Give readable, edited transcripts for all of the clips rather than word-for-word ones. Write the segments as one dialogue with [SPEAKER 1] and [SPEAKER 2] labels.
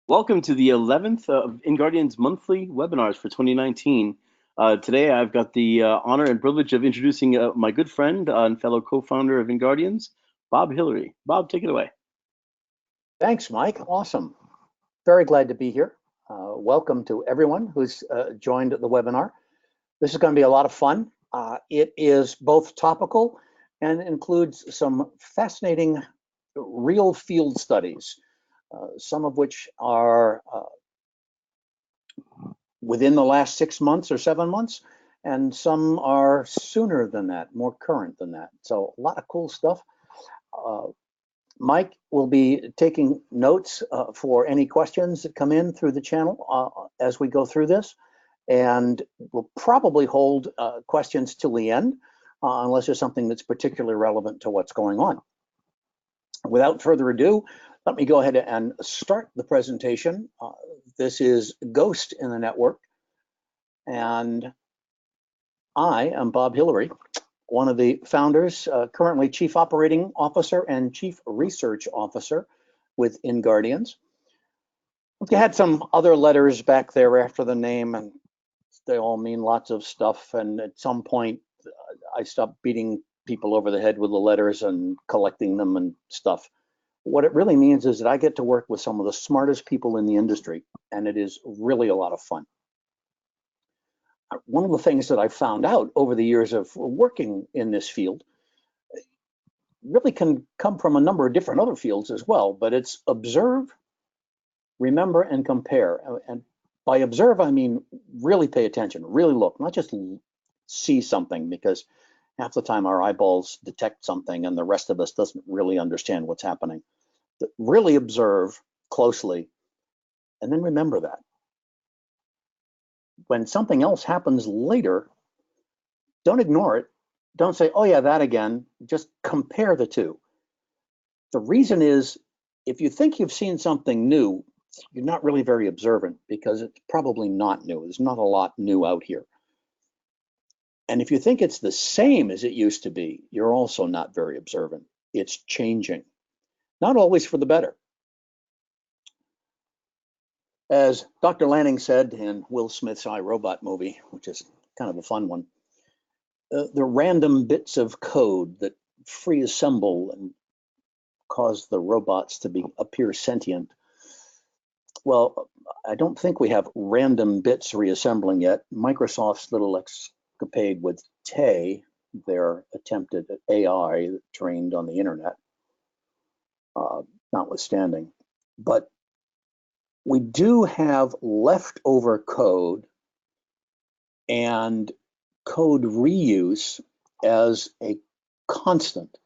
[SPEAKER 1] Welcome to the 11th of Inguardians monthly webinars for 2019. Today I've got the honor and privilege of introducing my good friend and fellow co-founder of Inguardians, Bob Hillery. Bob, take it away.
[SPEAKER 2] Thanks, Mike. Awesome. Very glad to be here. Welcome to everyone who's joined the webinar. This is going to be a lot of fun. It is both topical and includes some fascinating real field studies, some of which are within the last 6 months or 7 months, and some are sooner than that, more current than that. So a lot of cool stuff. Mike will be taking notes for any questions that come in through the channel as we go through this, and we'll probably hold questions till the end unless there's something that's particularly relevant to what's going on. Without further ado, let me go ahead and start the presentation. This is Ghost in the Network, and I am Bob Hillery, one of the founders, currently Chief Operating Officer and Chief Research Officer with Inguardians. We had some other letters back there after the name, and they all mean lots of stuff. And at some point, I stopped beating people over the head with the letters and collecting them and stuff. What it really means is that I get to work with some of the smartest people in the industry, and it is really a lot of fun. One of the things that I found out over the years of working in this field really can come from a number of different other fields as well, but it's observe, remember, and compare. And by observe, I mean really pay attention, really look, not just see something, because half the time our eyeballs detect something and the rest of us doesn't really understand what's happening. Really observe closely and then remember that. When something else happens later, don't ignore it. Don't say, oh yeah, that again. Just compare the two. The reason is, if you think you've seen something new, you're not really very observant, because it's probably not new. There's not a lot new out here. And if you think it's the same as it used to be, you're also not very observant. It's changing, not always for the better. As Dr. Lanning said in Will Smith's I, Robot movie, which is kind of a fun one, the random bits of code that free assemble and cause the robots to appear sentient. Well, I don't think we have random bits reassembling yet. Microsoft's little escapade with Tay, their attempted AI trained on the internet, notwithstanding. But we do have leftover code and code reuse as a constant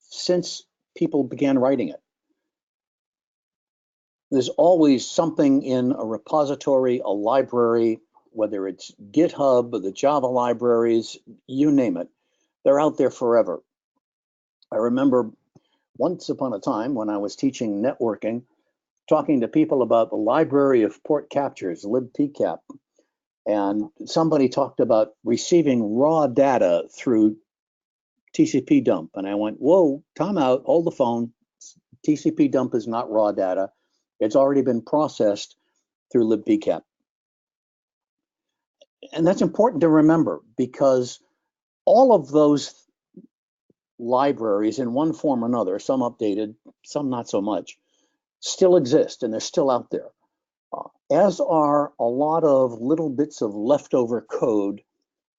[SPEAKER 2] since people began writing it. There's always something in a repository, a library, whether it's GitHub or the Java libraries, you name it, they're out there forever. I remember once upon a time when I was teaching networking, talking to people about the library of port captures, libpcap, and somebody talked about receiving raw data through TCP dump. And I went, whoa, time out, hold the phone. TCP dump is not raw data. It's already been processed through libpcap. And that's important to remember, because all of those libraries in one form or another, some updated, some not so much, still exist, and they're still out there, as are a lot of little bits of leftover code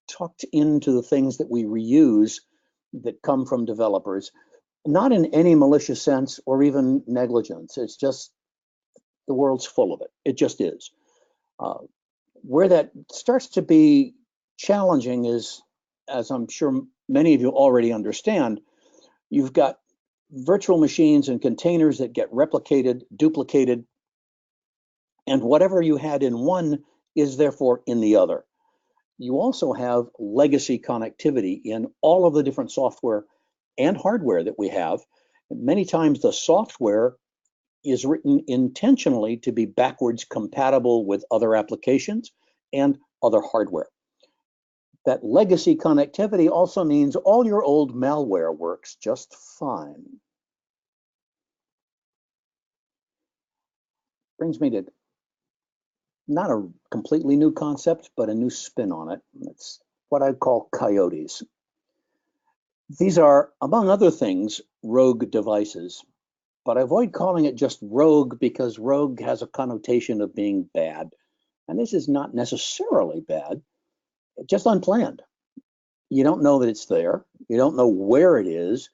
[SPEAKER 2] tucked into the things that we reuse that come from developers, not in any malicious sense or even negligence. It's just the world's full of it. It just is. Where that starts to be challenging is, as I'm sure many of you already understand, you've got virtual machines and containers that get replicated, duplicated, and whatever you had in one is therefore in the other. You also have legacy connectivity in all of the different software and hardware that we have. And many times the software is written intentionally to be backwards compatible with other applications and other hardware. That legacy connectivity also means all your old malware works just fine. Brings me to not a completely new concept, but a new spin on it. It's what I call coyotes. These are, among other things, rogue devices, but I avoid calling it just rogue because rogue has a connotation of being bad. And this is not necessarily bad, just unplanned. You don't know that it's there. You don't know where it is.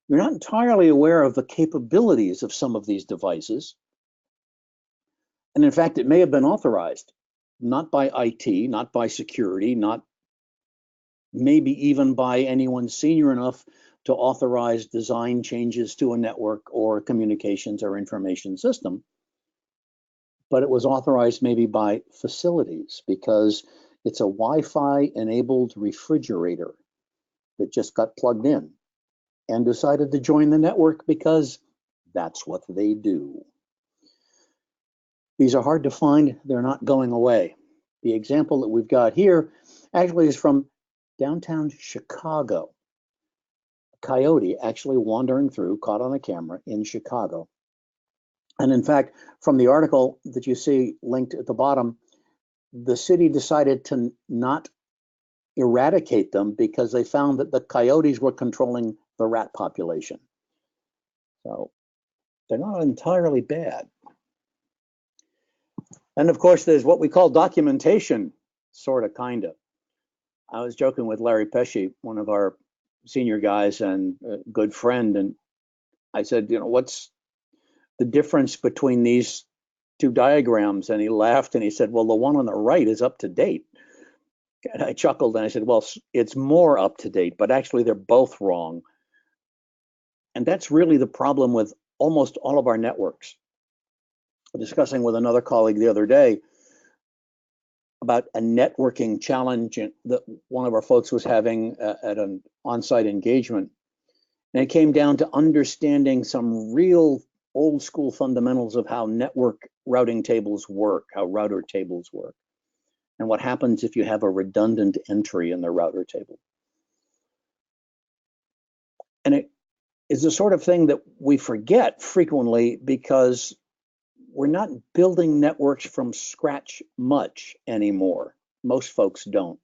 [SPEAKER 2] You're not entirely aware of the capabilities of some of these devices. And in fact, it may have been authorized, not by IT, not by security, not maybe even by anyone senior enough to authorize design changes to a network or a communications or information system. But it was authorized maybe by facilities because it's a Wi-Fi enabled refrigerator that just got plugged in and decided to join the network because that's what they do. These are hard to find. They're not going away. The example that we've got here actually is from downtown Chicago. A coyote actually wandering through, caught on a camera in Chicago. And in fact, from the article that you see linked at the bottom, the city decided to not eradicate them because they found that the coyotes were controlling the rat population. So they're not entirely bad. And of course, there's what we call documentation, sort of, kind of. I was joking with Larry Pesci, one of our senior guys and a good friend, and I said, what's the difference between these two diagrams? And he laughed and he said, well, the one on the right is up to date. And I chuckled and I said, well, it's more up to date, but actually they're both wrong. And that's really the problem with almost all of our networks. Discussing with another colleague the other day about a networking challenge that one of our folks was having at an on-site engagement. And it came down to understanding some real old school fundamentals of how network routing tables work, how router tables work, and what happens if you have a redundant entry in the router table. And it is the sort of thing that we forget frequently because we're not building networks from scratch much anymore. Most folks don't.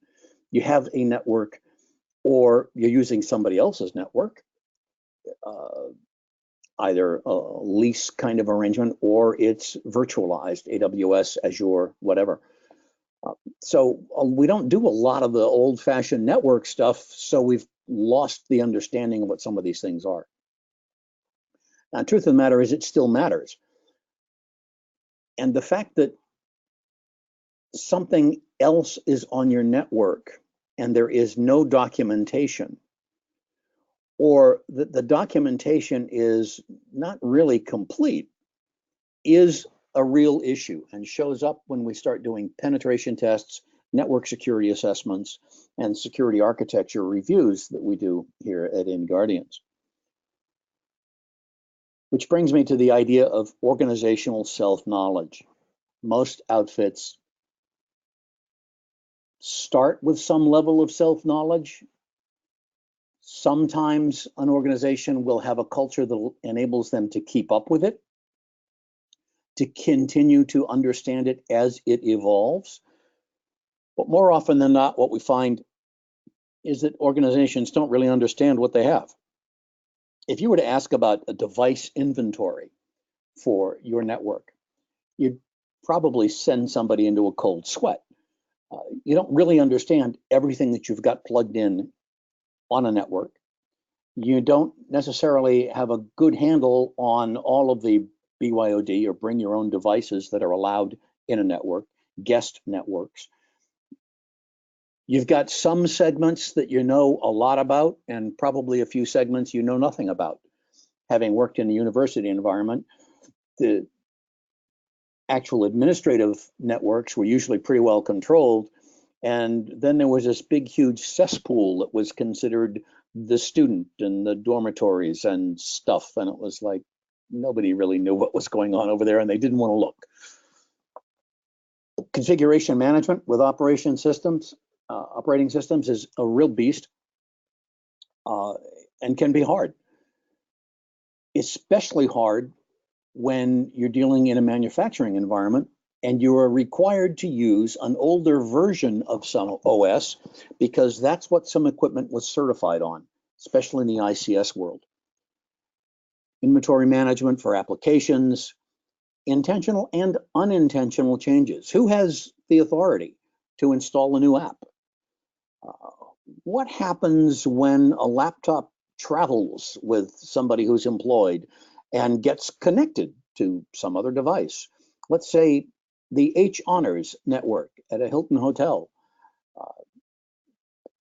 [SPEAKER 2] You have a network or you're using somebody else's network, either a lease kind of arrangement or it's virtualized, AWS, Azure, whatever. So we don't do a lot of the old-fashioned network stuff, so we've lost the understanding of what some of these things are. Now, the truth of the matter is it still matters. And the fact that something else is on your network and there is no documentation, or that the documentation is not really complete, is a real issue and shows up when we start doing penetration tests, network security assessments, and security architecture reviews that we do here at Inguardians. Which brings me to the idea of organizational self-knowledge. Most outfits start with some level of self-knowledge. Sometimes an organization will have a culture that enables them to keep up with it, to continue to understand it as it evolves. But more often than not, what we find is that organizations don't really understand what they have. If you were to ask about a device inventory for your network, you'd probably send somebody into a cold sweat. You don't really understand everything that you've got plugged in on a network. You don't necessarily have a good handle on all of the BYOD or bring your own devices that are allowed in a network, guest networks. You've got some segments that you know a lot about and probably a few segments you know nothing about. Having worked in the university environment, the actual administrative networks were usually pretty well controlled. And then there was this big, huge cesspool that was considered the student and the dormitories and stuff. And it was like, nobody really knew what was going on over there and they didn't want to look. Configuration management with operating systems is a real beast and can be hard. Especially hard when you're dealing in a manufacturing environment and you are required to use an older version of some OS because that's what some equipment was certified on, especially in the ICS world. Inventory management for applications, intentional and unintentional changes. Who has the authority to install a new app? What happens when a laptop travels with somebody who's employed and gets connected to some other device? Let's say the H Honors network at a Hilton hotel.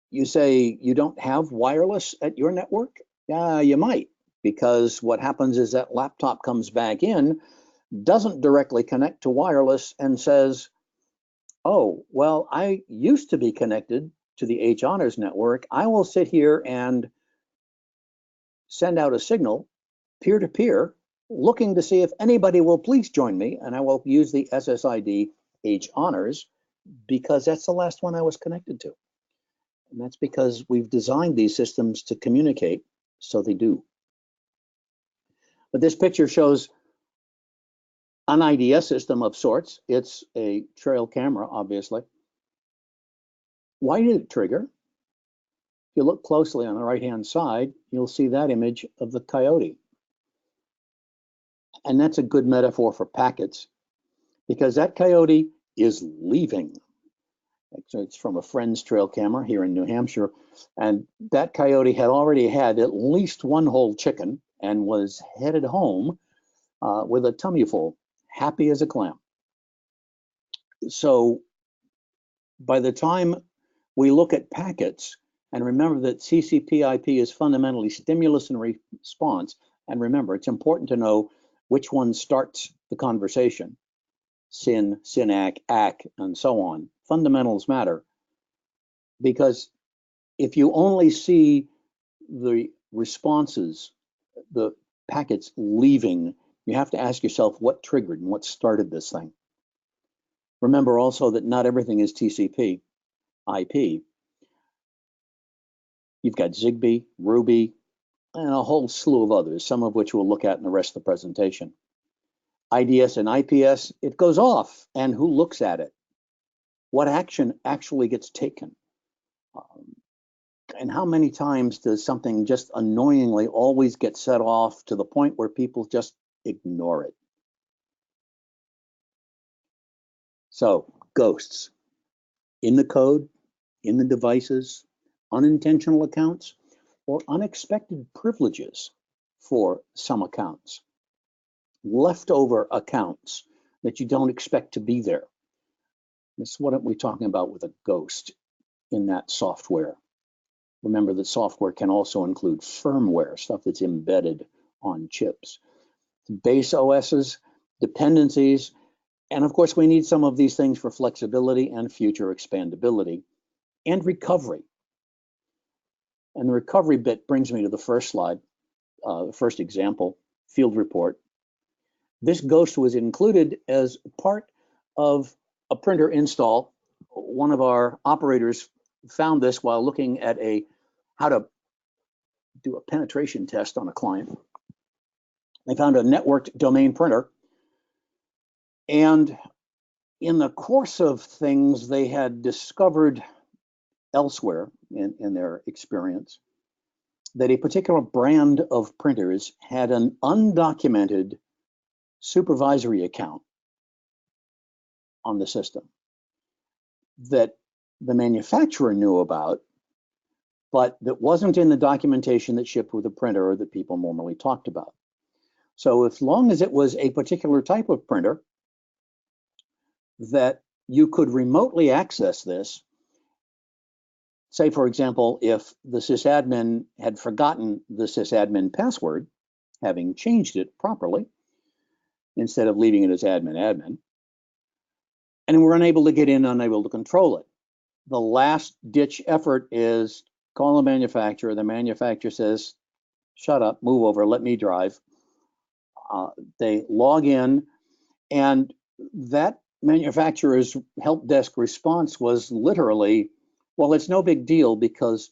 [SPEAKER 2] You say you don't have wireless at your network? Yeah, you might, because what happens is that laptop comes back in, doesn't directly connect to wireless and says, oh, well, I used to be connected to the H Honors network. I will sit here and send out a signal peer-to-peer, looking to see if anybody will please join me, and I will use the SSID H Honors because that's the last one I was connected to. And that's because we've designed these systems to communicate, so they do. But this picture shows an IDS system of sorts. It's a trail camera, obviously. Why did it trigger? If you look closely on the right-hand side, you'll see that image of the coyote. And that's a good metaphor for packets, because that coyote is leaving. It's from a friend's trail camera here in New Hampshire, and that coyote had already had at least one whole chicken and was headed home with a tummy full, happy as a clam. So by the time we look at packets, and remember that TCP/IP is fundamentally stimulus and response, and remember, it's important to know which one starts the conversation. SYN, SYNAC, ACK, and so on. Fundamentals matter, because if you only see the responses, the packets leaving, you have to ask yourself what triggered and what started this thing. Remember also that not everything is TCP, IP. You've got Zigbee, Ruby, and a whole slew of others, some of which we'll look at in the rest of the presentation. IDS and IPS, it goes off, and who looks at it? What action actually gets taken? And how many times does something just annoyingly always get set off to the point where people just ignore it? So, ghosts in the code, in the devices, unintentional accounts, or unexpected privileges for some accounts. Leftover accounts that you don't expect to be there. This is what we're talking about with a ghost in that software. Remember that software can also include firmware, stuff that's embedded on chips. Base OSs, dependencies, and of course we need some of these things for flexibility and future expandability, and recovery. And the recovery bit brings me to the first slide, the first example, field report. This ghost was included as part of a printer install. One of our operators found this while looking at how to do a penetration test on a client. They found a networked domain printer, and in the course of things, they had discovered elsewhere in their experience that a particular brand of printers had an undocumented supervisory account on the system that the manufacturer knew about, but that wasn't in the documentation that shipped with the printer or that people normally talked about. So as long as it was a particular type of printer that you could remotely access this, say, for example, if the sysadmin had forgotten the sysadmin password, having changed it properly, instead of leaving it as admin, and we're unable to get in, unable to control it. The last ditch effort is call the manufacturer. The manufacturer says, shut up, move over, let me drive. They log in, and that manufacturer's help desk response was literally, well, it's no big deal because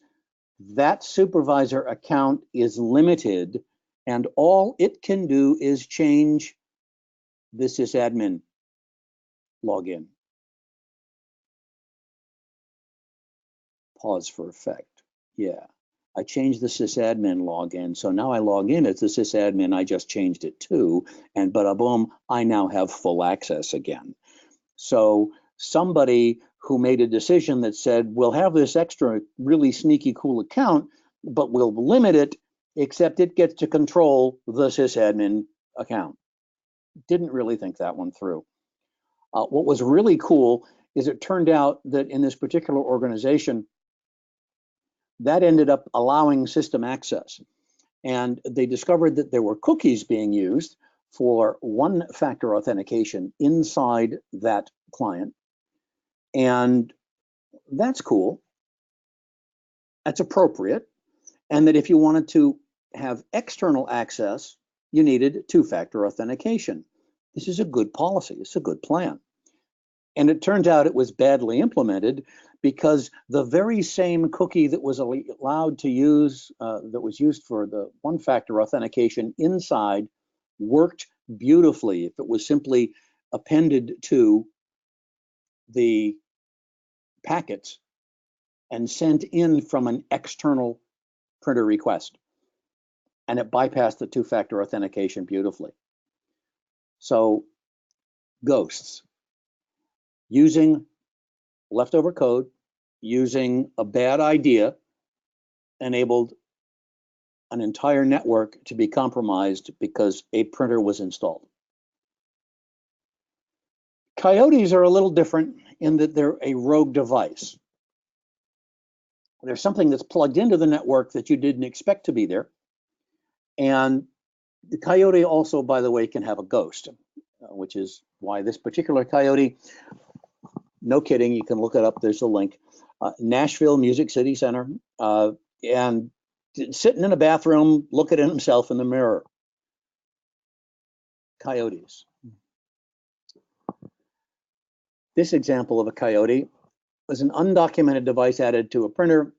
[SPEAKER 2] that supervisor account is limited and all it can do is change the sysadmin login. Pause for effect. Yeah, I changed the sysadmin login. So now I log in as the sysadmin I just changed it to, and bada boom, I now have full access again. So somebody who made a decision that said, we'll have this extra really sneaky cool account, but we'll limit it, except it gets to control the sysadmin account. Didn't really think that one through. What was really cool is it turned out that in this particular organization, that ended up allowing system access. And they discovered that there were cookies being used for one-factor authentication inside that client. And that's cool. That's appropriate. And that if you wanted to have external access, you needed two-factor authentication. This is a good policy. It's a good plan. And it turns out it was badly implemented because the very same cookie that was allowed to use, that was used for the one-factor authentication inside, worked beautifully if it was simply appended to the packets and sent in from an external printer request. And it bypassed the two-factor authentication beautifully. So, ghosts. Using leftover code, using a bad idea, enabled an entire network to be compromised because a printer was installed. Coyotes are a little different in that they're a rogue device. There's something that's plugged into the network that you didn't expect to be there. And the coyote also, by the way, can have a ghost, which is why this particular coyote, no kidding, you can look it up, there's a link, Nashville Music City Center, and sitting in a bathroom, looking at himself in the mirror. Coyotes. This example of a coyote was an undocumented device added to a printer,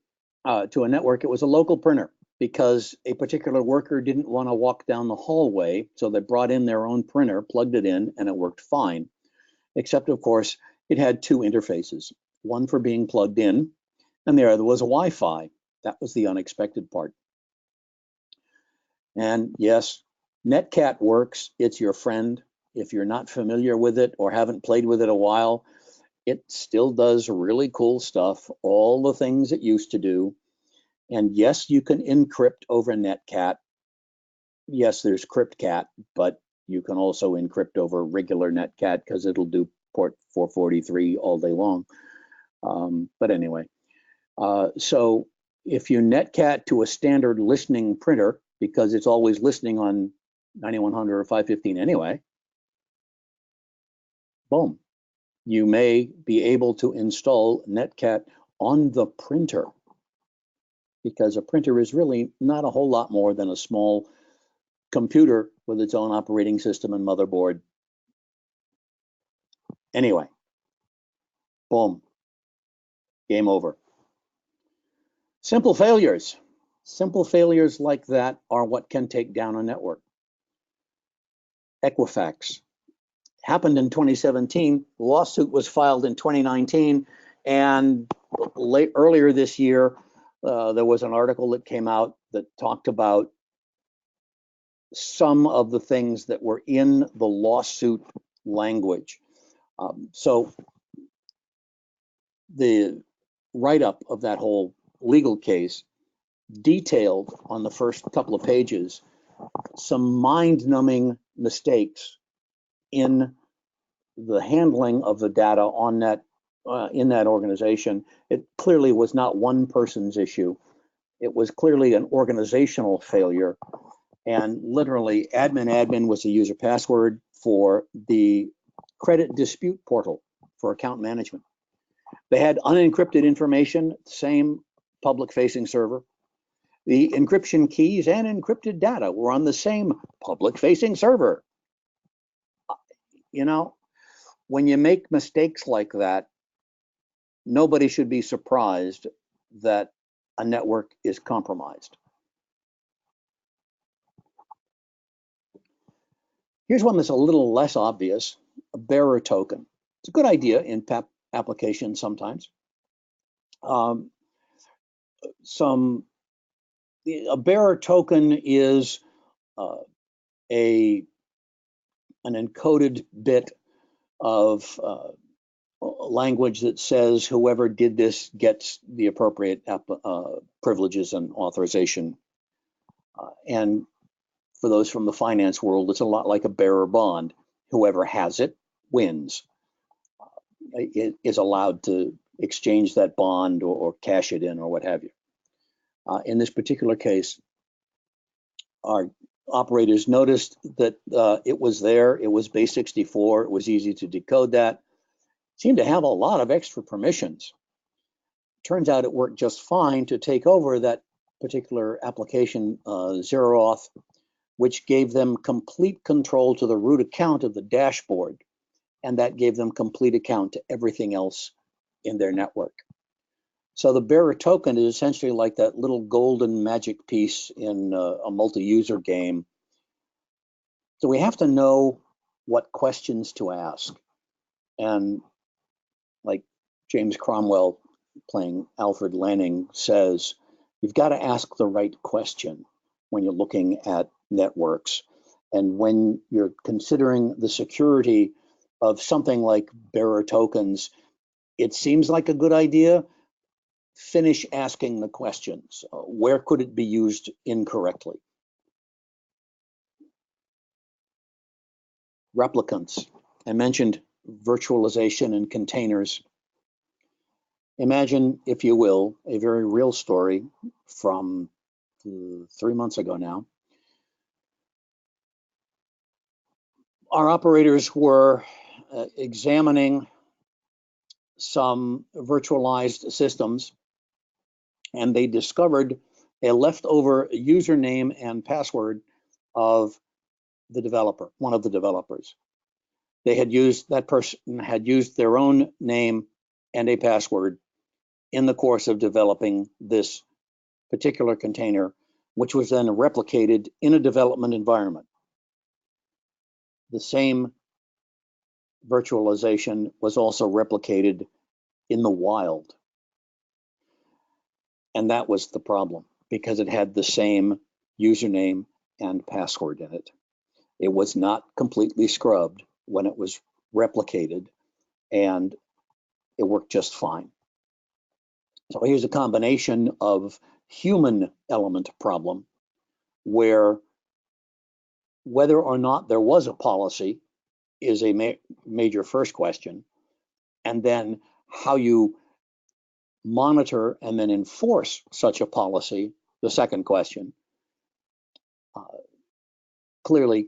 [SPEAKER 2] to a network. It was a local printer because a particular worker didn't want to walk down the hallway, so they brought in their own printer, plugged it in, and it worked fine. Except, of course, it had two interfaces, one for being plugged in, and the other was a Wi-Fi. That was the unexpected part. And yes, Netcat works. It's your friend. If you're not familiar with it or haven't played with it a while, it still does really cool stuff, all the things it used to do. And yes, you can encrypt over Netcat. Yes, there's CryptCat, but you can also encrypt over regular Netcat because it'll do port 443 all day long. But anyway, so if you Netcat to a standard listening printer, because it's always listening on 9100 or 515 anyway, boom, you may be able to install Netcat on the printer, because a printer is really not a whole lot more than a small computer with its own operating system and motherboard. Anyway, boom, game over. Simple failures. Simple failures like that are what can take down a network. Equifax happened in 2017. The lawsuit was filed in 2019, and earlier this year, there was an article that came out that talked about some of the things that were in the lawsuit language. So the write-up of that whole legal case detailed on the first couple of pages some mind-numbing mistakes in the handling of the data on that in that organization. It clearly was not one person's issue. It was clearly an organizational failure. And literally, admin was the user password for the credit dispute portal for account management. They had unencrypted information, same public-facing server. The encryption keys and encrypted data were on the same public-facing server. You know, when you make mistakes like that, nobody should be surprised that a network is compromised. Here's one that's a little less obvious, a bearer token. It's a good idea in applications sometimes. A bearer token is an encoded bit of language that says whoever did this gets the appropriate privileges and authorization. And for those from the finance world, it's a lot like a bearer bond. Whoever has it wins. It is allowed to exchange that bond or cash it in or what have you. In this particular case, our operators noticed that it was there. It was base 64. It was easy to decode that. Seemed to have a lot of extra permissions. Turns out it worked just fine to take over that particular application zeroauth, which gave them complete control to the root account of the dashboard, and that gave them complete account to everything else in their network. So the bearer token is essentially like that little golden magic piece in a multi-user game. So we have to know what questions to ask. And like James Cromwell playing Alfred Lanning says, you've got to ask the right question when you're looking at networks. And when you're considering the security of something like bearer tokens, it seems like a good idea. Finish asking the questions. Where could it be used incorrectly? Replicants. I mentioned virtualization and containers. Imagine, if you will, a very real story from 3 months ago now. Our operators were examining some virtualized systems, and they discovered a leftover username and password of the developer, one of the developers. They had used, that person had used their own name and a password in the course of developing this particular container, which was then replicated in a development environment. The same virtualization was also replicated in the wild. And that was the problem, because it had the same username and password in it. It was not completely scrubbed when it was replicated, and it worked just fine. So here's a combination of human element problem, where whether or not there was a policy is a major first question, and then how you monitor and then enforce such a policy, the second question. Clearly,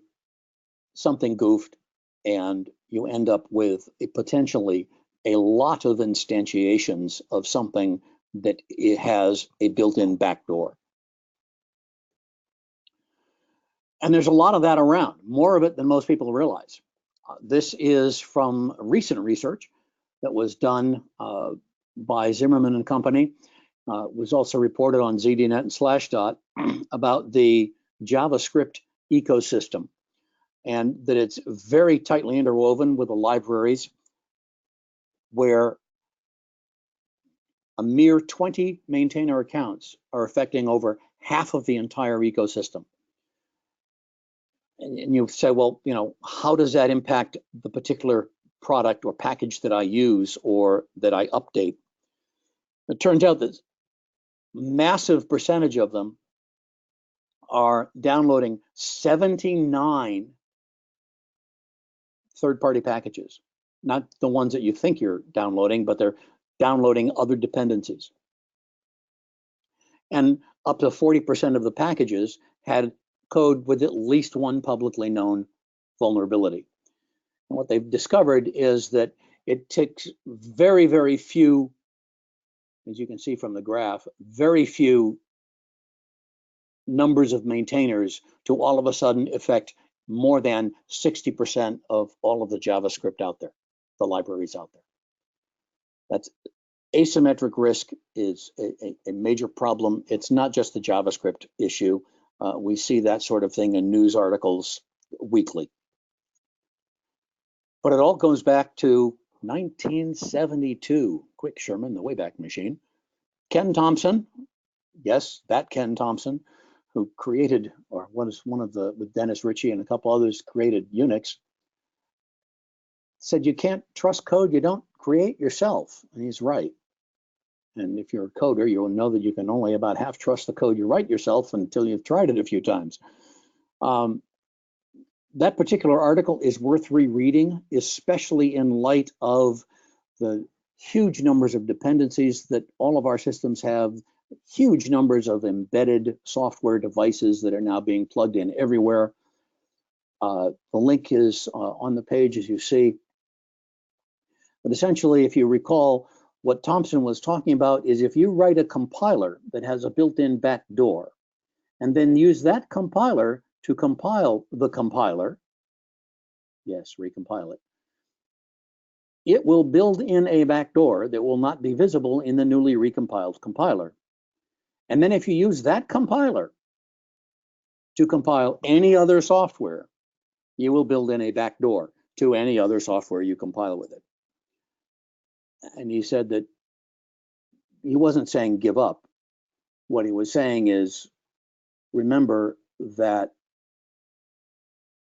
[SPEAKER 2] something goofed, and you end up with potentially a lot of instantiations of something that it has a built-in backdoor. And there's a lot of that around, more of it than most people realize. This is from recent research that was done by Zimmerman and Company. Was also reported on ZDNet and Slashdot about the JavaScript ecosystem, and that it's very tightly interwoven with the libraries, where a mere 20 maintainer accounts are affecting over half of the entire ecosystem. And you say, well, you know, how does that impact the particular product or package that I use or that I update? It turns out that massive percentage of them are downloading 79 third-party packages, not the ones that you think you're downloading, but they're downloading other dependencies. And up to 40% of the packages had code with at least one publicly known vulnerability. And what they've discovered is that it takes very, very few, as you can see from the graph, very few numbers of maintainers to all of a sudden affect more than 60% of all of the JavaScript out there, the libraries out there. That's asymmetric risk is a major problem. It's not just the JavaScript issue. We see that sort of thing in news articles weekly. But it all goes back to 1972. Quick, Sherman, the Wayback Machine. Ken Thompson, yes, that Ken Thompson, who created, or was one of the, with Dennis Ritchie and a couple others, created Unix, said you can't trust code you don't create yourself. And he's right. And if you're a coder, you'll know that you can only about half trust the code you write yourself until you've tried it a few times. That particular article is worth rereading, especially in light of the huge numbers of dependencies that all of our systems have, huge numbers of embedded software devices that are now being plugged in everywhere. The link is on the page, as you see. But essentially, if you recall, what Thompson was talking about is if you write a compiler that has a built-in backdoor, and then use that compiler to compile the compiler, yes, recompile it, it will build in a backdoor that will not be visible in the newly recompiled compiler. And then if you use that compiler to compile any other software, you will build in a backdoor to any other software you compile with it. And he said that he wasn't saying give up. What he was saying is, remember that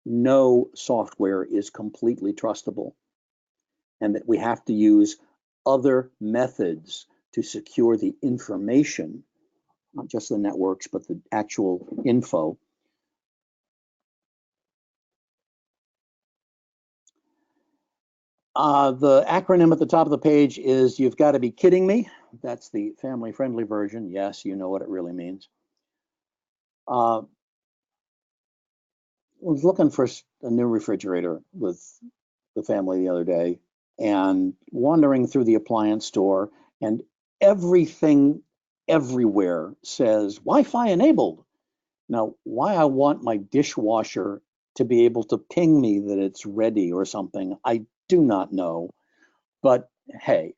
[SPEAKER 2] no software is completely trustable, and that we have to use other methods to secure the information, not just the networks, but the actual info. The acronym at the top of the page is "You've Got to Be Kidding Me." That's the family-friendly version. Yes, you know what it really means. I was looking for a new refrigerator with the family the other day and wandering through the appliance store, and everything everywhere says Wi-Fi enabled. Now, why I want my dishwasher to be able to ping me that it's ready or something, I do not know. But hey,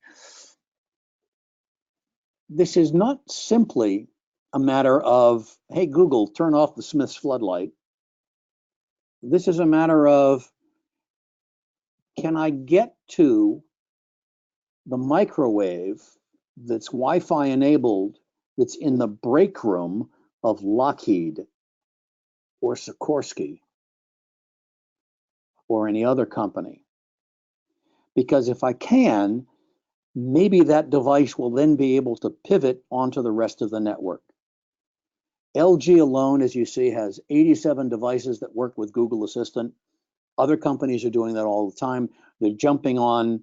[SPEAKER 2] this is not simply a matter of, hey, Google, turn off the Smith's floodlight. This is a matter of, can I get to the microwave that's Wi-Fi enabled, that's in the break room of Lockheed or Sikorsky or any other company? Because if I can, maybe that device will then be able to pivot onto the rest of the network. LG alone, as you see, has 87 devices that work with Google Assistant. Other companies are doing that all the time. They're jumping on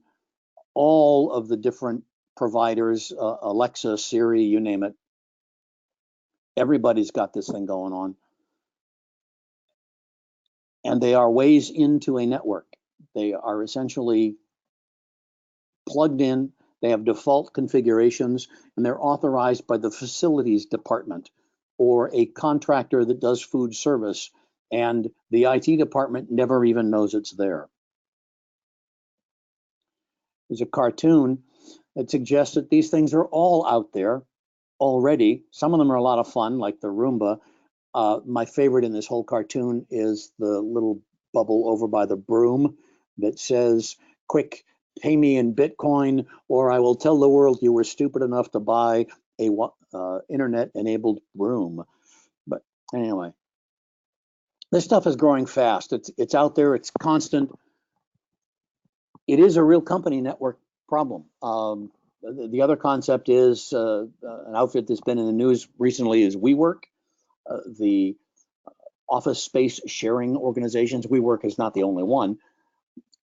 [SPEAKER 2] all of the different providers, Alexa, Siri, you name it. Everybody's got this thing going on. And they are ways into a network. They are essentially plugged in. They have default configurations, and they're authorized by the facilities department or a contractor that does food service, and the IT department never even knows it's there. There's a cartoon that suggests that these things are all out there already. Some of them are a lot of fun, like the Roomba. My favorite in this whole cartoon is the little bubble over by the broom that says, quick, pay me in Bitcoin, or I will tell the world you were stupid enough to buy a internet-enabled broom. But anyway, this stuff is growing fast. It's out there. It's constant. It is a real company network problem. The other concept is an outfit that's been in the news recently is WeWork, the office space sharing organizations. WeWork is not the only one,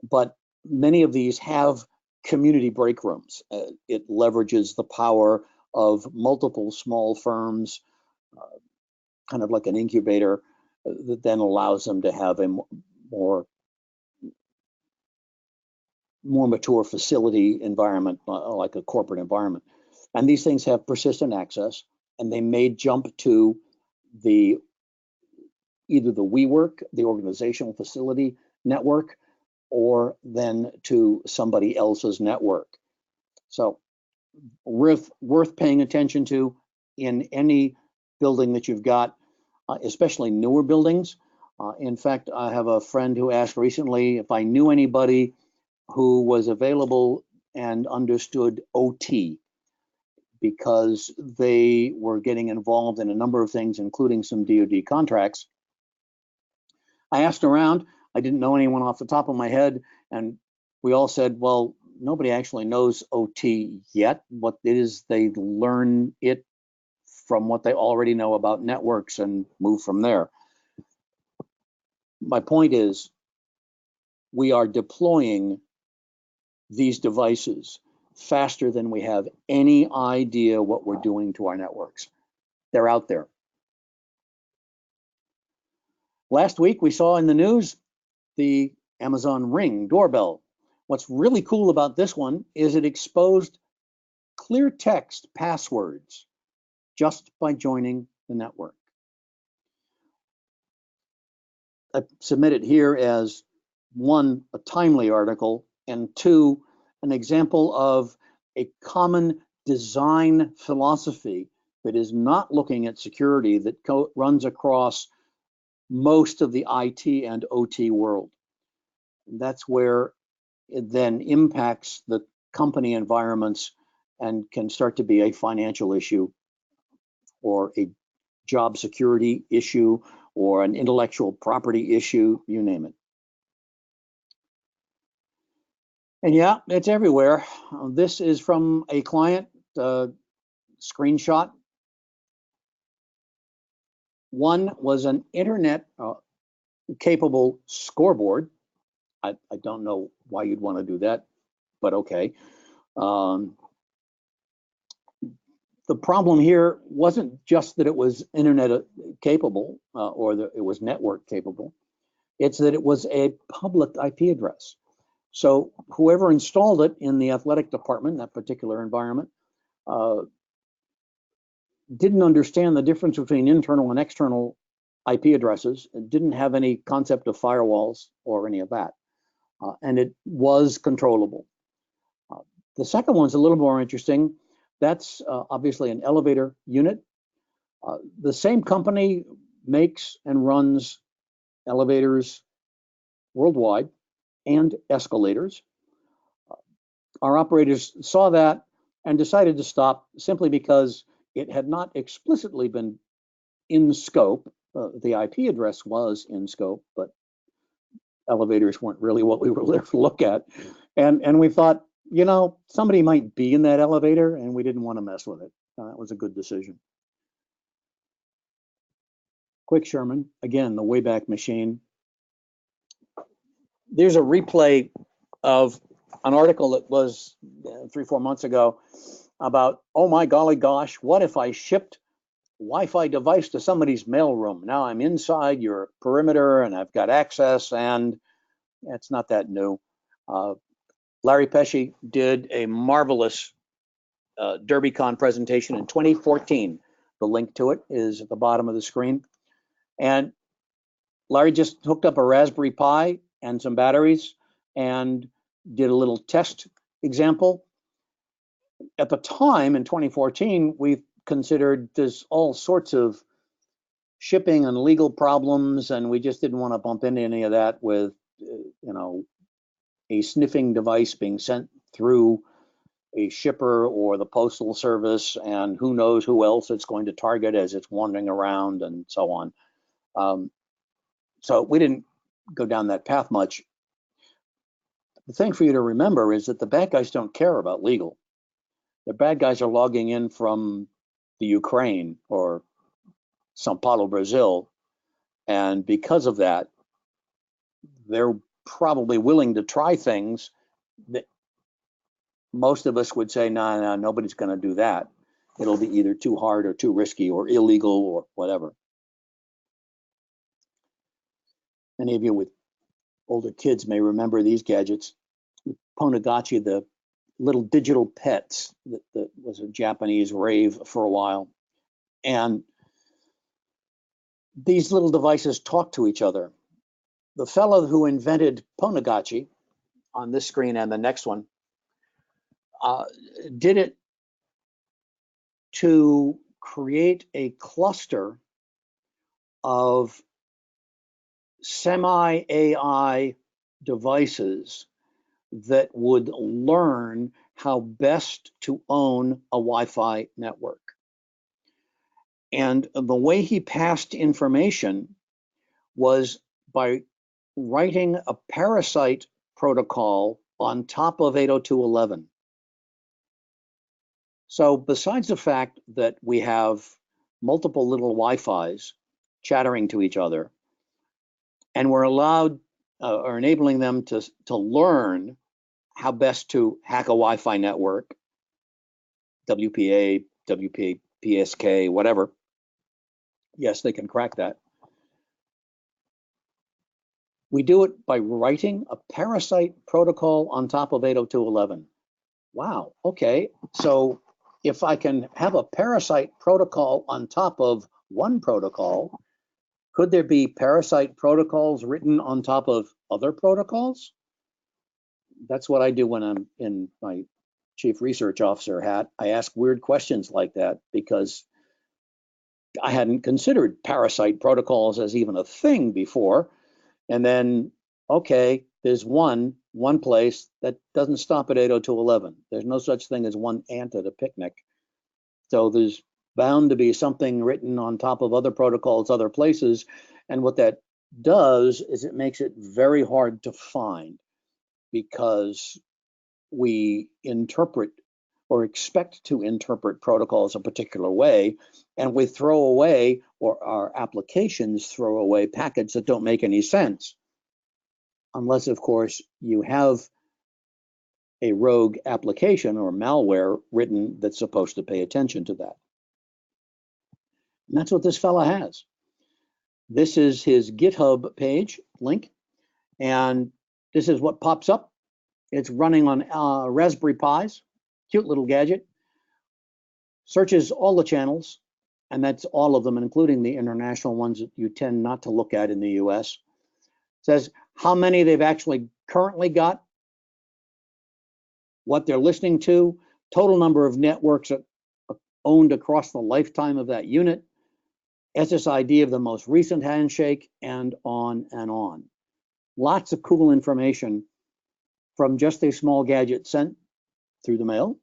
[SPEAKER 2] but many of these have community break rooms. It leverages the power of multiple small firms, kind of like an incubator, that then allows them to have a more mature facility environment, like a corporate environment. And these things have persistent access, and they may jump to either the WeWork, the organizational facility network, or then to somebody else's network. So worth paying attention to in any building that you've got, especially newer buildings. In fact, I have a friend who asked recently if I knew anybody who was available and understood OT, because they were getting involved in a number of things, including some DoD contracts. I asked around. I didn't know anyone off the top of my head, and we all said, well, nobody actually knows OT yet. What it is, they learn it from what they already know about networks and move from there. My point is, we are deploying these devices faster than we have any idea what we're doing to our networks. They're out there. Last week, we saw in the news the Amazon Ring doorbell. What's really cool about this one is it exposed clear text passwords just by joining the network. I submit it here as, one, a timely article, and two, an example of a common design philosophy that is not looking at security, that runs across most of the IT and OT world. That's where it then impacts the company environments and can start to be a financial issue or a job security issue or an intellectual property issue, you name it. And yeah, it's everywhere. This is from a client screenshot. One was an internet capable scoreboard. I don't know why you'd want to do that, but okay. The problem here wasn't just that it was internet capable or that it was network capable. It's that it was a public IP address. So whoever installed it in the athletic department, that particular environment, didn't understand the difference between internal and external IP addresses. It didn't have any concept of firewalls or any of that. And it was controllable. The second one's a little more interesting. That's obviously an elevator unit. The same company makes and runs elevators worldwide and escalators. Our operators saw that and decided to stop simply because it had not explicitly been in scope. The IP address was in scope, but elevators weren't really what we were there to look at. And we thought, you know, somebody might be in that elevator and we didn't want to mess with it. That was a good decision. Quick Sherman, again, the Wayback Machine. There's a replay of an article that was 3-4 months ago about, oh my golly gosh, what if I shipped a Wi-Fi device to somebody's mailroom? Now I'm inside your perimeter and I've got access, and it's not that new. Larry Pesce did a marvelous DerbyCon presentation in 2014. The link to it is at the bottom of the screen. And Larry just hooked up a Raspberry Pi and some batteries and did a little test example. At the time in 2014, we considered there's all sorts of shipping and legal problems, and we just didn't want to bump into any of that with, you know, a sniffing device being sent through a shipper or the postal service, and who knows who else it's going to target as it's wandering around and so on. So we didn't go down that path much. The thing for you to remember is that the bad guys don't care about legal. The bad guys are logging in from the Ukraine or Sao Paulo, Brazil, and because of that, they're probably willing to try things that most of us would say, no, nobody's going to do that. It'll be either too hard or too risky or illegal or whatever. Any of you with older kids may remember these gadgets. Ponagachi, the little digital pets, that was a Japanese rave for a while. And these little devices talk to each other. The fellow who invented Ponagachi, on this screen and the next one, did it to create a cluster of semi-AI devices that would learn how best to own a Wi-Fi network. And the way he passed information was by writing a parasite protocol on top of 802.11. So besides the fact that we have multiple little Wi-Fis chattering to each other, and we're allowed or enabling them to learn how best to hack a Wi-Fi network, WPA, WPSK, whatever. Yes, they can crack that. We do it by writing a parasite protocol on top of 802.11. Wow, okay. So if I can have a parasite protocol on top of one protocol, could there be parasite protocols written on top of other protocols? That's what I do when I'm in my chief research officer hat. I ask weird questions like that because I hadn't considered parasite protocols as even a thing before. And then, okay, there's one place that doesn't stop at 802.11. There's no such thing as one ant at a picnic. So there's bound to be something written on top of other protocols, other places. And what that does is it makes it very hard to find, because we interpret or expect to interpret protocols a particular way, and we throw away, or our applications throw away, packets that don't make any sense. Unless, of course, you have a rogue application or malware written that's supposed to pay attention to that. And that's what this fella has. This is his GitHub page link, and this is what pops up. It's running on Raspberry Pis, cute little gadget. Searches all the channels, and that's all of them, including the international ones that you tend not to look at in the US. Says how many they've actually currently got, what they're listening to, total number of networks owned across the lifetime of that unit, SSID of the most recent handshake, and on and on. Lots of cool information from just a small gadget sent through the mail,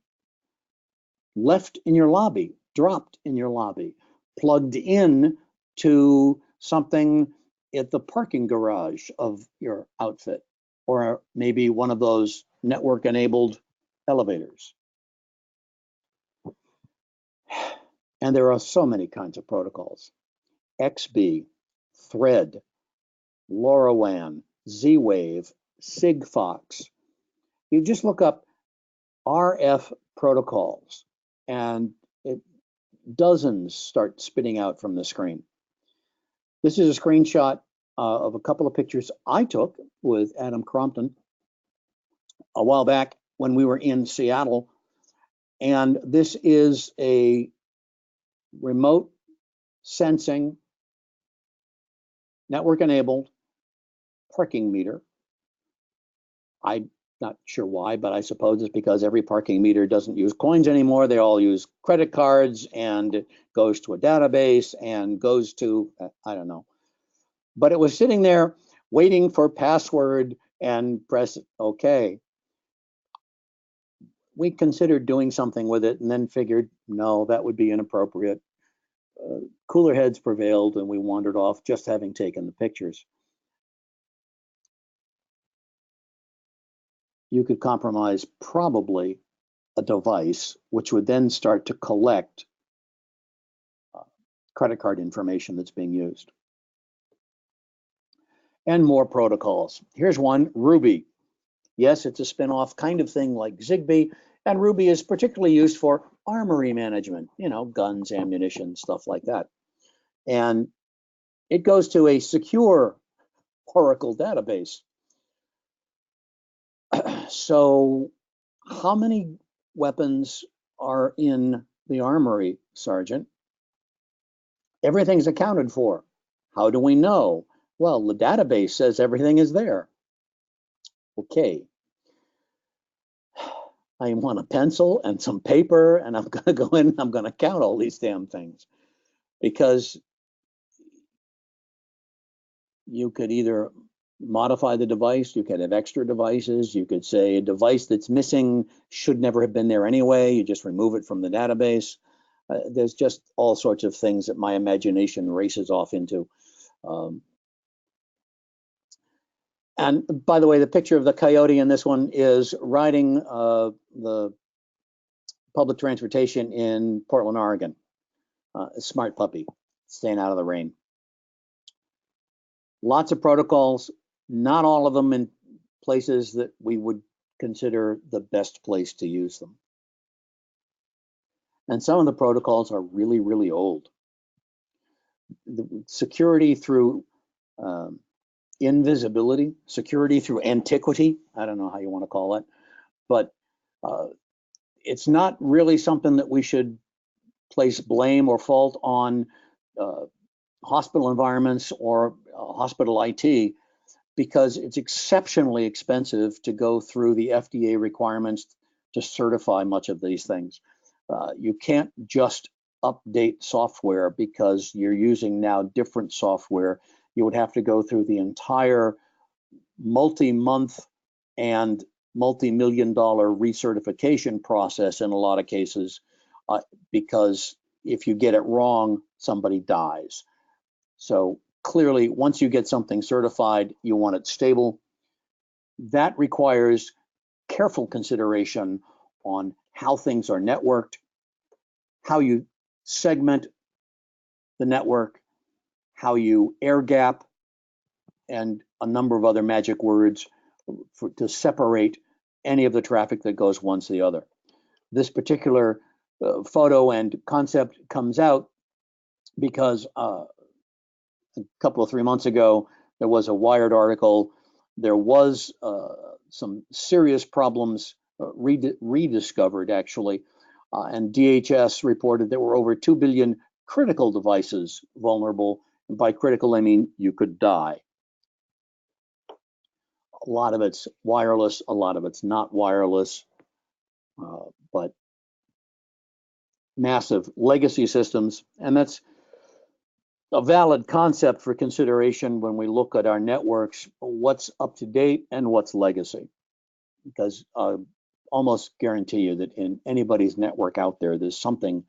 [SPEAKER 2] left in your lobby, dropped in your lobby, plugged in to something at the parking garage of your outfit, or maybe one of those network-enabled elevators. And there are so many kinds of protocols. XB, Thread, LoRaWAN, Z-Wave, Sigfox. You just look up RF protocols, and dozens start spitting out from the screen. This is a screenshot of a couple of pictures I took with Adam Crompton a while back when we were in Seattle. And this is a remote sensing, network-enabled parking meter. I'm not sure why, but I suppose it's because every parking meter doesn't use coins anymore. They all use credit cards, and it goes to a database and goes to, I don't know. But it was sitting there waiting for password and press OK. We considered doing something with it and then figured, no, that would be inappropriate. Cooler heads prevailed, and we wandered off, just having taken the pictures. You could compromise probably a device which would then start to collect credit card information that's being used. And more protocols. Here's one, Ruby. Yes, it's a spin-off kind of thing like Zigbee, and Ruby is particularly used for armory management, you know, guns, ammunition, stuff like that. And it goes to a secure Oracle database. So how many weapons are in the armory, Sergeant? Everything's accounted for. How do we know? Well, the database says everything is there. Okay. I want a pencil and some paper, and I'm going to go in and I'm going to count all these damn things, because you could either modify the device. You could have extra devices. You could say a device that's missing should never have been there anyway. You just remove it from the database. There's just all sorts of things that my imagination races off into. And by the way, the picture of the coyote in this one is riding the public transportation in Portland, Oregon. A smart puppy, staying out of the rain. Lots of protocols, not all of them in places that we would consider the best place to use them. And some of the protocols are really, really old. The security through invisibility, security through antiquity, I don't know how you want to call it, but it's not really something that we should place blame or fault on hospital environments or hospital IT, because it's exceptionally expensive to go through the FDA requirements to certify much of these things. You can't just update software because you're using now different software. You would have to go through the entire multi-month and multi-million-dollar recertification process in a lot of cases, because if you get it wrong, somebody dies. So clearly, once you get something certified, you want it stable. That requires careful consideration on how things are networked, how you segment the network, how you air gap, and a number of other magic words to separate any of the traffic that goes one to the other. This particular photo and concept comes out because a couple of 3 months ago, there was a Wired article. There was some serious problems rediscovered, actually, and DHS reported there were over 2 billion critical devices vulnerable. And by critical, I mean you could die. A lot of it's wireless, a lot of it's not wireless, but massive legacy systems. And that's a valid concept for consideration when we look at our networks, what's up to date and what's legacy. Because I almost guarantee you that in anybody's network out there, there's something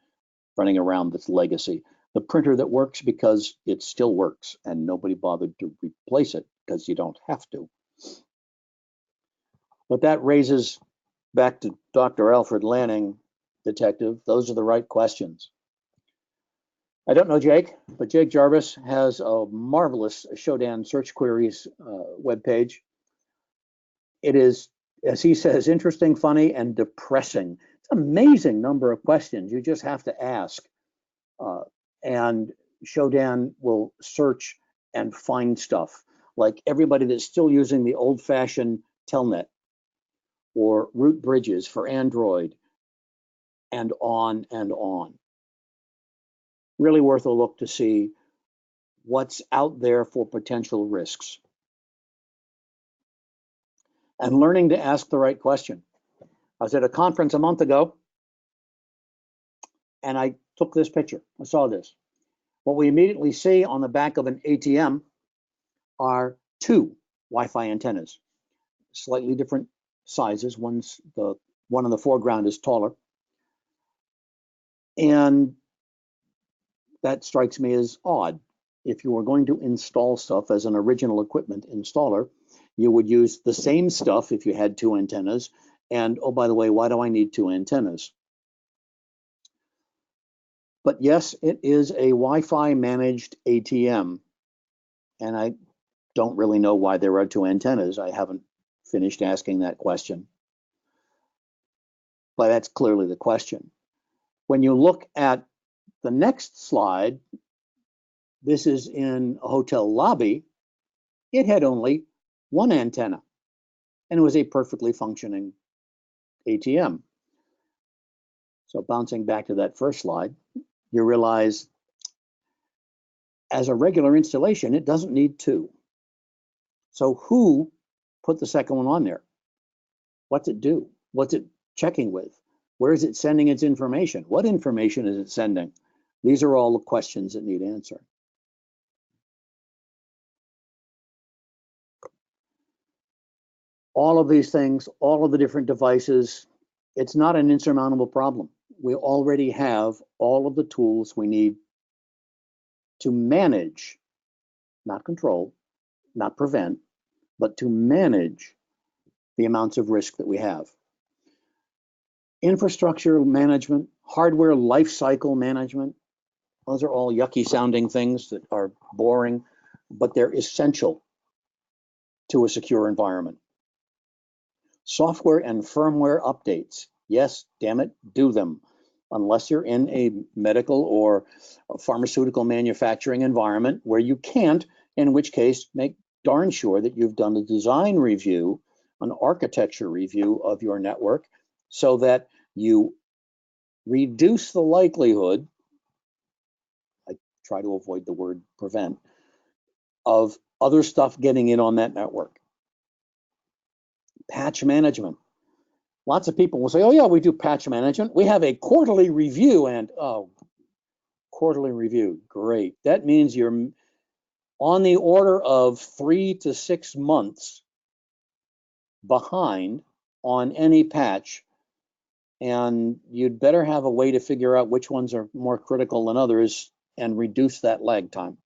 [SPEAKER 2] running around that's legacy. The printer that works because it still works and nobody bothered to replace it because you don't have to. But that raises back to Dr. Alfred Lanning, detective, those are the right questions. I don't know Jake, but Jake Jarvis has a marvelous Shodan search queries webpage. It is, as he says, interesting, funny, and depressing. It's an amazing number of questions you just have to ask. And Shodan will search and find stuff, like everybody that's still using the old-fashioned Telnet or root bridges for Android, and on and on. Really worth a look to see what's out there for potential risks. And learning to ask the right question. I was at a conference a month ago, and I took this picture. I saw this. What we immediately see on the back of an ATM are two Wi-Fi antennas, slightly different sizes. One in the foreground is taller. And that strikes me as odd. If you were going to install stuff as an original equipment installer, you would use the same stuff if you had two antennas. And oh, by the way, why do I need two antennas? But yes, it is a Wi-Fi managed ATM. And I don't really know why there are two antennas. I haven't finished asking that question. But that's clearly the question. When you look at the next slide, this is in a hotel lobby. It had only one antenna, and it was a perfectly functioning ATM. So bouncing back to that first slide, you realize as a regular installation, it doesn't need two. So who put the second one on there? What's it do? What's it checking with? Where is it sending its information? What information is it sending? These are all the questions that need answering. All of these things, all of the different devices, it's not an insurmountable problem. We already have all of the tools we need to manage, not control, not prevent, but to manage the amounts of risk that we have. Infrastructure management, hardware lifecycle management, those are all yucky sounding things that are boring, but they're essential to a secure environment. Software and firmware updates. Yes, damn it, do them. Unless you're in a medical or a pharmaceutical manufacturing environment where you can't, in which case make darn sure that you've done a design review, an architecture review of your network so that you reduce the likelihood, I try to avoid the word prevent, of other stuff getting in on that network. Patch management. Lots of people will say, oh yeah, we do patch management. We have a quarterly review, and oh, quarterly review, great. That means you're on the order of 3 to 6 months behind on any patch, and you'd better have a way to figure out which ones are more critical than others and reduce that lag time.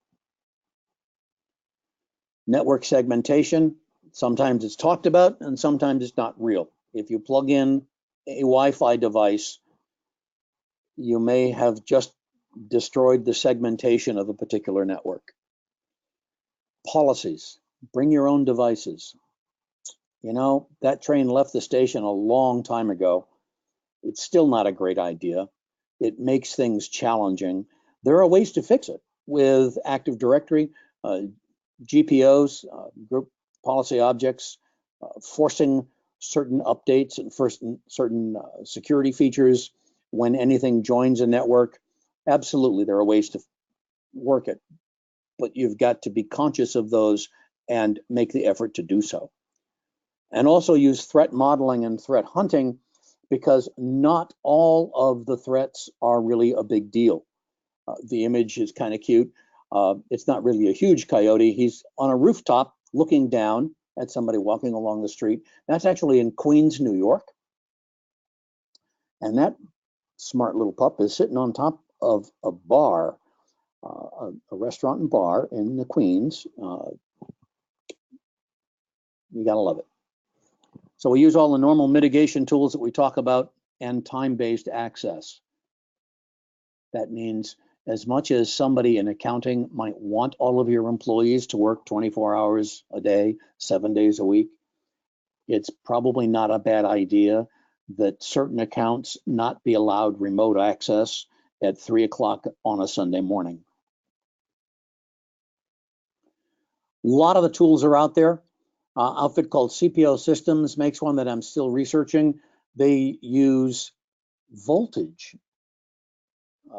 [SPEAKER 2] Network segmentation, sometimes it's talked about and sometimes it's not real. If you plug in a Wi-Fi device, you may have just destroyed the segmentation of a particular network. Policies, bring your own devices. You know, that train left the station a long time ago. It's still not a great idea. It makes things challenging. There are ways to fix it with Active Directory, GPOs, group policy objects, forcing certain updates and certain security features when anything joins a network. Absolutely, there are ways to work it, but you've got to be conscious of those and make the effort to do so. And also use threat modeling and threat hunting, because not all of the threats are really a big deal. The image is kind of cute. It's not really a huge coyote. He's on a rooftop looking down at somebody walking along the street. That's actually in Queens, New York. And that smart little pup is sitting on top of a bar, a restaurant and bar in the Queens. You gotta love it. So we use all the normal mitigation tools that we talk about and time-based access. That means as much as somebody in accounting might want all of your employees to work 24 hours a day, 7 days a week, it's probably not a bad idea that certain accounts not be allowed remote access at 3 o'clock on a Sunday morning. A lot of the tools are out there. Outfit called CPO Systems makes one that I'm still researching. They use voltage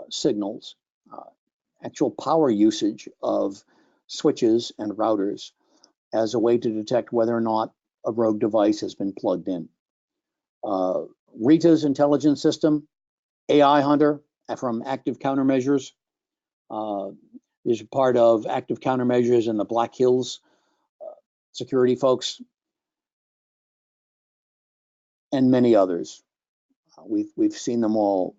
[SPEAKER 2] signals, actual power usage of switches and routers as a way to detect whether or not a rogue device has been plugged in. Rita's intelligence system, AI Hunter from Active Countermeasures, is part of Active Countermeasures and the Black Hills security folks, and many others. We've seen them all.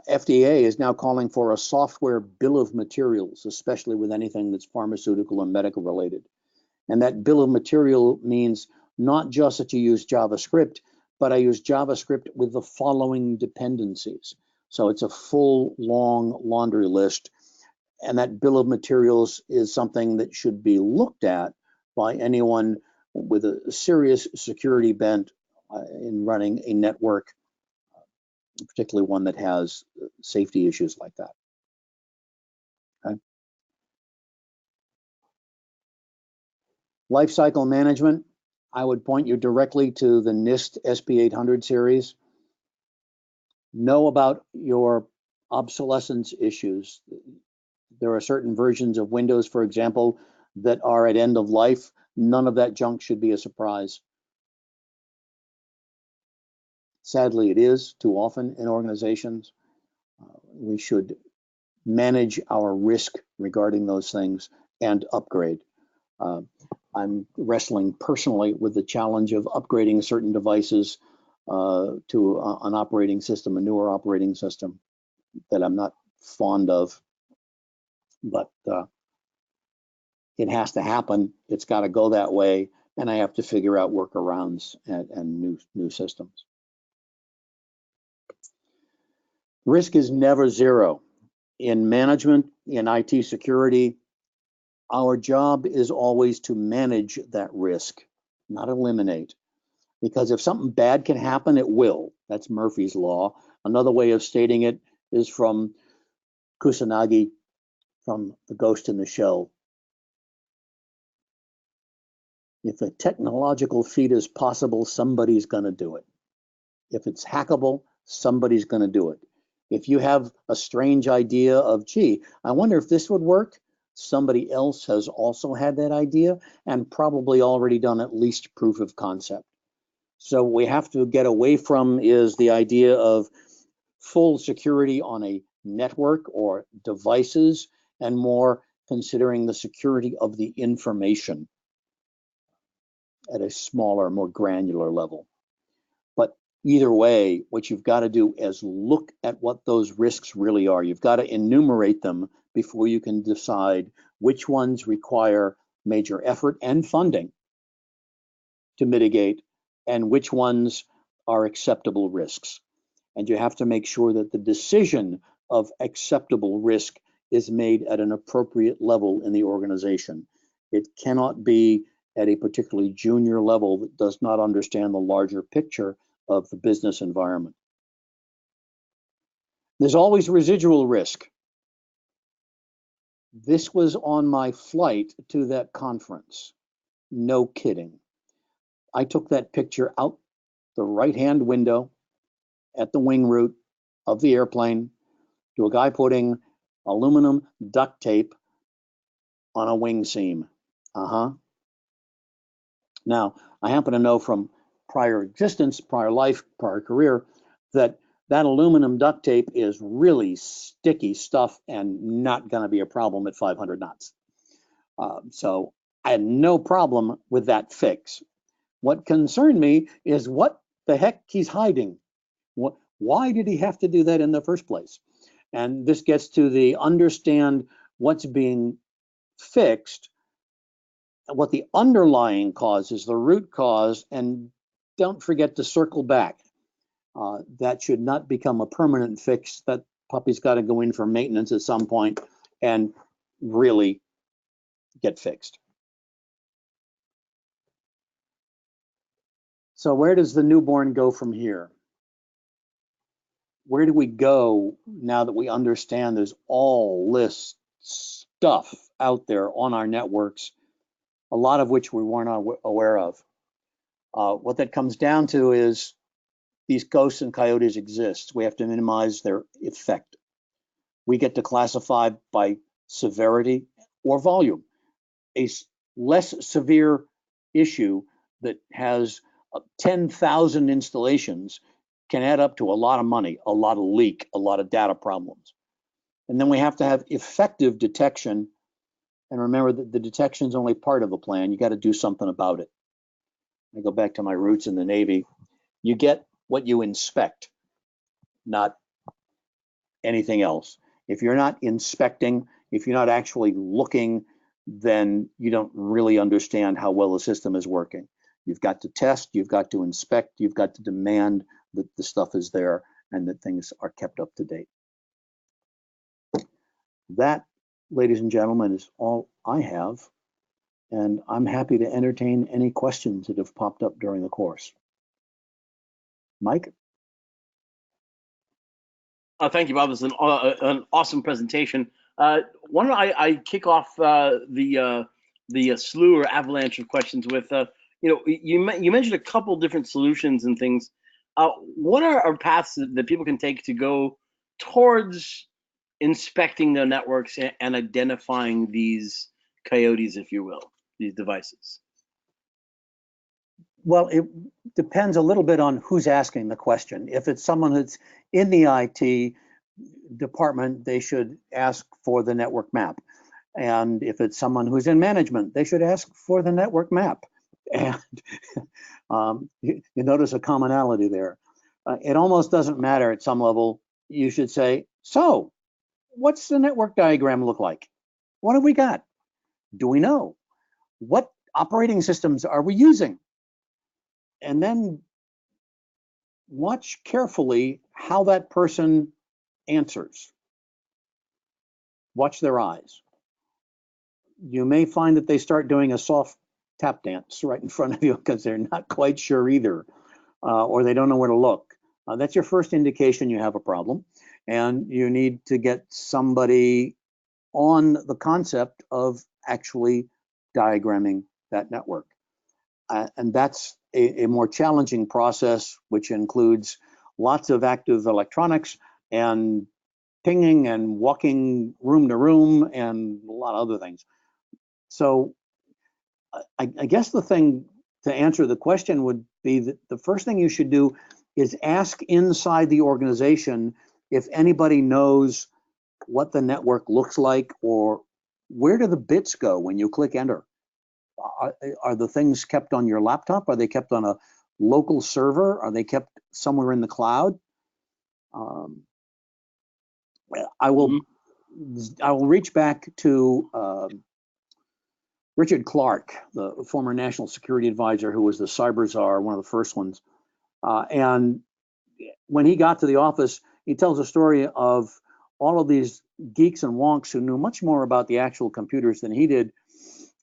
[SPEAKER 2] FDA is now calling for a software bill of materials, especially with anything that's pharmaceutical and medical related. And that bill of material means not just that you use JavaScript, but I use JavaScript with the following dependencies. So it's a full, long laundry list. And that bill of materials is something that should be looked at by anyone with a serious security bent in running a network, particularly one that has safety issues like that. Okay. Lifecycle management, I would point you directly to the NIST SP800 series. Know about your obsolescence issues. There are certain versions of Windows, for example, that are at end of life. None of that junk should be a surprise. Sadly, it is too often in organizations. We should manage our risk regarding those things and upgrade. I'm wrestling personally with the challenge of upgrading certain devices to an operating system, a newer operating system that I'm not fond of, but it has to happen. It's got to go that way, and I have to figure out workarounds and new systems. Risk is never zero. In management, in IT security, our job is always to manage that risk, not eliminate. Because if something bad can happen, it will. That's Murphy's Law. Another way of stating it is from Kusanagi, from The Ghost in the Shell. If a technological feat is possible, somebody's going to do it. If it's hackable, somebody's going to do it. If you have a strange idea of, gee, I wonder if this would work, somebody else has also had that idea and probably already done at least proof of concept. So we have to get away from is the idea of full security on a network or devices, and more considering the security of the information at a smaller, more granular level. But either way, what you've got to do is look at what those risks really are. You've got to enumerate them before you can decide which ones require major effort and funding to mitigate and which ones are acceptable risks. And you have to make sure that the decision of acceptable risk is made at an appropriate level in the organization. It cannot be at a particularly junior level that does not understand the larger picture of the business environment. There's always residual risk. This was on my flight to that conference. No kidding. I took that picture out the right-hand window at the wing root of the airplane to a guy putting aluminum duct tape on a wing seam. Now, I happen to know from prior existence, prior life, prior career, that aluminum duct tape is really sticky stuff and not going to be a problem at 500 knots. So I had no problem with that fix. What concerned me is what the heck he's hiding. Why did he have to do that in the first place? And this gets to the understand what's being fixed, what the underlying cause is, the root cause, and don't forget to circle back. That should not become a permanent fix. That puppy's got to go in for maintenance at some point and really get fixed. So where does the newborn go from here? Where do we go now that we understand there's all this stuff out there on our networks, a lot of which we weren't aware of? What that comes down to is these ghosts and coyotes exist. We have to minimize their effect. We get to classify by severity or volume. A less severe issue that has 10,000 installations can add up to a lot of money, a lot of leak, a lot of data problems. And then we have to have effective detection. And remember that the detection is only part of the plan. You got to do something about it. I go back to my roots in the Navy. You get what you inspect, not anything else. If you're not inspecting, if you're not actually looking, then you don't really understand how well the system is working. You've got to test, you've got to inspect, you've got to demand that the stuff is there and that things are kept up to date. That, ladies and gentlemen, is all I have. And I'm happy to entertain any questions that have popped up during the course. Mike?
[SPEAKER 1] Thank you, Bob. This is an awesome presentation. Why don't I kick off the slew or avalanche of questions with, you mentioned a couple different solutions and things. What are paths that people can take to go towards inspecting their networks and identifying these coyotes, if you will, these devices?
[SPEAKER 2] Well, it depends a little bit on who's asking the question. If it's someone that's in the IT department, they should ask for the network map. And if it's someone who's in management, they should ask for the network map. And you notice a commonality there. It almost doesn't matter at some level. You should say, so what's the network diagram look like? What have we got? Do we know? What operating systems are we using? And then watch carefully how that person answers. Watch their eyes. You may find that they start doing a soft tap dance right in front of you because they're not quite sure either, or they don't know where to look. That's your first indication you have a problem, and you need to get somebody on the concept of actually diagramming that network. And that's a more challenging process, which includes lots of active electronics and pinging and walking room to room and a lot of other things. So I guess the thing to answer the question would be that the first thing you should do is ask inside the organization if anybody knows what the network looks like, or where do the bits go when you click enter? Are the things kept on your laptop? Are they kept on a local server? Are they kept somewhere in the cloud? I will reach back to Richard Clark, the former national security advisor who was the cyber czar, one of the first ones. And when he got to the office, he tells a story of all of these geeks and wonks who knew much more about the actual computers than he did,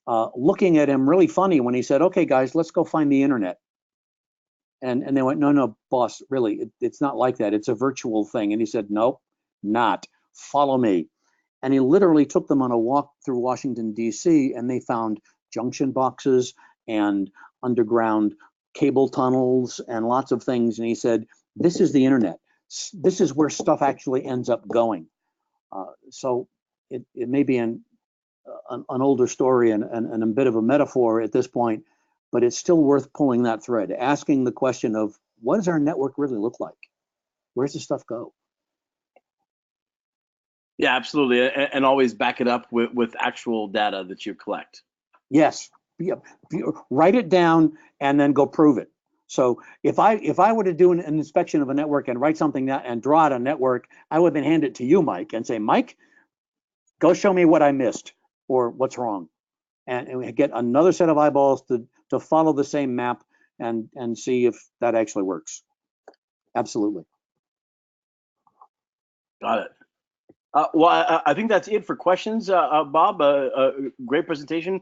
[SPEAKER 2] looking at him really funny when he said, okay, guys, let's go find the internet. And they went, no, boss, really, it's not like that. It's a virtual thing. And he said, nope, not. Follow me. And he literally took them on a walk through Washington, D.C., and they found junction boxes and underground cable tunnels and lots of things. And he said, this is the internet. This is where stuff actually ends up going. So it may be an older story and a bit of a metaphor at this point, but it's still worth pulling that thread, asking the question of, what does our network really look like? Where's the stuff go?
[SPEAKER 1] Yeah, absolutely. And always back it up with actual data that you collect.
[SPEAKER 2] Yes. Write it down and then go prove it. So if I were to do an inspection of a network and write something down and draw out a network, I would then hand it to you, Mike, and say, Mike, go show me what I missed or what's wrong. And we get another set of eyeballs to follow the same map and see if that actually works. Absolutely.
[SPEAKER 1] Got it. Well, I think that's it for questions, Bob. Great presentation.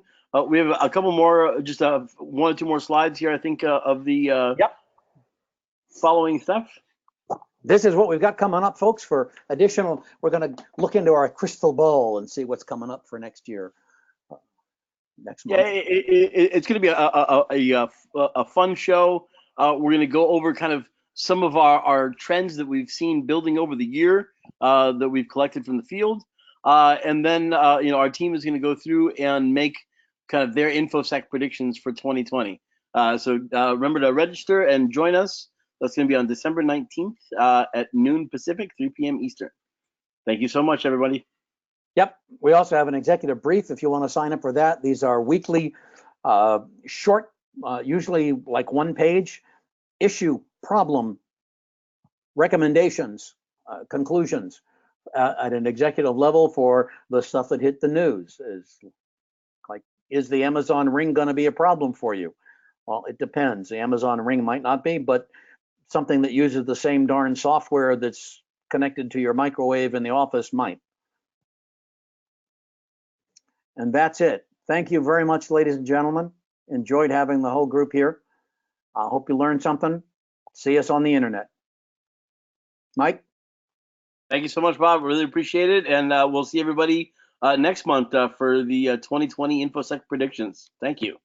[SPEAKER 1] We have a couple more, just one or two more slides here, I think, of the following stuff.
[SPEAKER 2] This is what we've got coming up, folks, for additional. We're going to look into our crystal ball and see what's coming up for next year. Next month.
[SPEAKER 1] Yeah, it's going to be a fun show. We're going to go over kind of some of our trends that we've seen building over the year that we've collected from the field. And then, our team is going to go through and make kind of their InfoSec predictions for 2020. So remember to register and join us. That's going to be on December 19th at noon Pacific, 3 p.m. Eastern. Thank you so much, everybody.
[SPEAKER 2] Yep. We also have an executive brief if you want to sign up for that. These are weekly, short, usually like one page, issue, problem, recommendations, conclusions at an executive level for the stuff that hit the news. Is the Amazon Ring going to be a problem for you? Well, it depends. The Amazon Ring might not be, but something that uses the same darn software that's connected to your microwave in the office might. And that's it. Thank you very much, ladies and gentlemen. Enjoyed having the whole group here. I hope you learned something. See us on the internet. Mike?
[SPEAKER 1] Thank you so much, Bob. Really appreciate it. And we'll see everybody next month for the 2020 InfoSec predictions. Thank you.